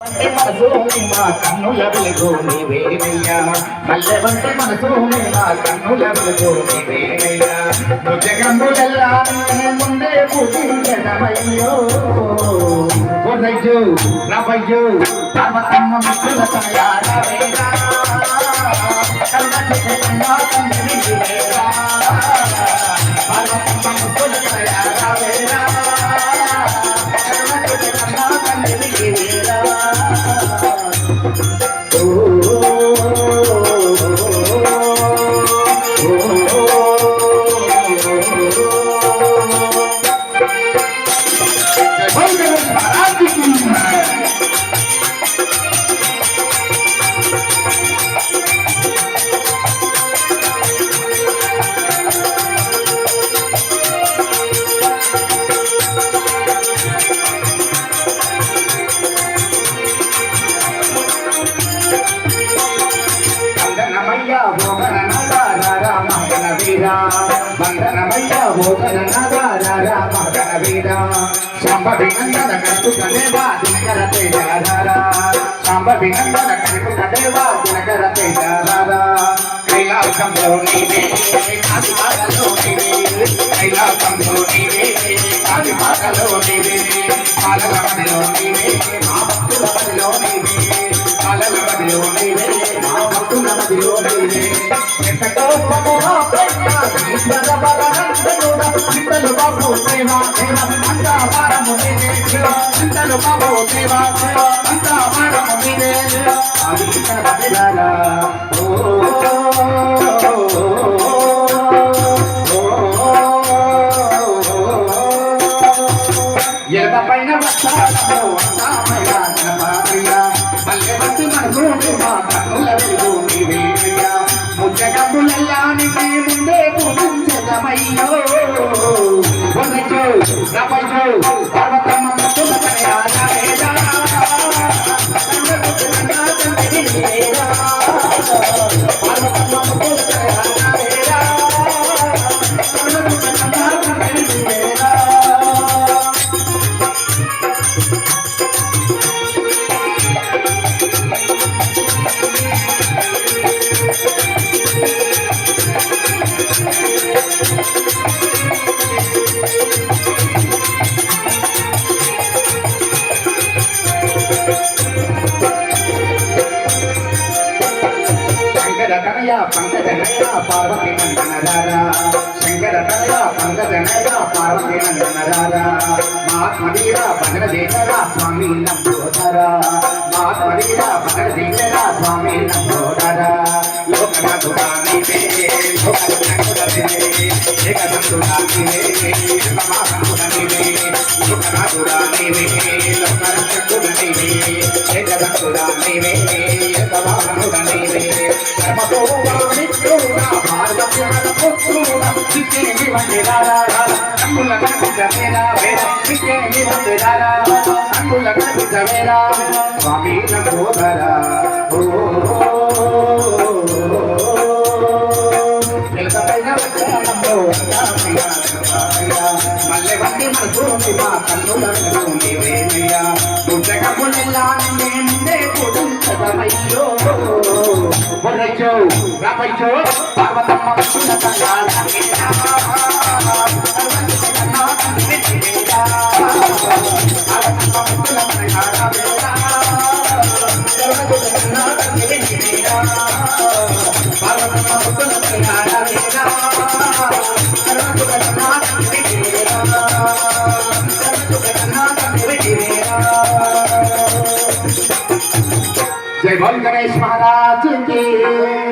మనసు మా కన్నుల వెలుగు నీవేనయ్యా మల్లె వంటి మనసు మా కన్నుల వెలుగు నీవేనయ్యా జగంబులెల్లా ముందే పూజించడమయ్యో కొరయ్యో రవయ్యో పర్వతమ్మ మిత్రుల తయారవేరా కల్మషితంగా తండ్రి వేరా పర్వతమ్మ మిత్రుల తయారవేరా కల్మషితంగా తండ్రి వేరా వందనమయ్య మోదన నగర మగన వీర సంభవినందన కట్టు కదేవా దినకర తేజార సంభవినందన కట్టు కదేవా దినకర తేజార కైలాసంలో నీవే ఆదిమాటలో నీవే కైలాసంలో నీవే ఆదిమాటలో నీవే పాలల మదిలో నీవే మా భక్తుల మదిలో నీవే పాలల మదిలో నీవే మా భక్తుల మదిలో నీవే ఎంతటో పమోహ చింతలు బాబు దేవా దేవ అంతా వారము మీదే చింతలు బాబు దేవా దేవ అంతా వారము మీదే ఎర్ర పైన వస్తారో అంతామయ్యా గణపాతయ్యా మల్లె వచ్చి మనసు మా కన్నుల వెలుగు నీవేనయ్యా ముచ్చగంబులెల్లా నిన్నే ముందే పూజించదమయ్యో వదచో రపచో పర్వతమ్మ ముక్కుల తయారవేరా పర్వతమ్మ ముక్కుల తయారవేరా పంకజనయ పార్వతి నందనరారా శంకర తనయ పంకజనయ పార్వతి నందనరారా మహాత్మవీర భద్ర దేశరా స్వామి నంబోదరా మహాత్మవీర భద్ర దేశరా స్వామి నంబోదరా లోకనాథుడా నీవే లోకనాథుడా నీవే ఏకదంతుడా నీవే సమాసనుడా నీవే లోకనాథుడా నీవే లోకరక్షకుడా నీవే ఏకదంతుడా నీవే సమాసనుడా నీవే కర్మతో మిత్రుడా భారతమున పుత్రుడా నిత్యని వందనారా అమ్ముల కనిపించవేరా వేరా నిత్యని వందనారా అమ్ముల కనిపించవేరా స్వామి నంబోదరా మల్లె వంటి మనసు మా కన్నుల నీవేనయ్యా ముచ్చగములెల్లా నిన్నే ముందే పూజించదమయ్యో వదచో రపచో పర్వతమ్మ ముక్కుల తయారవేరా जय बोल गणेश महाराज की।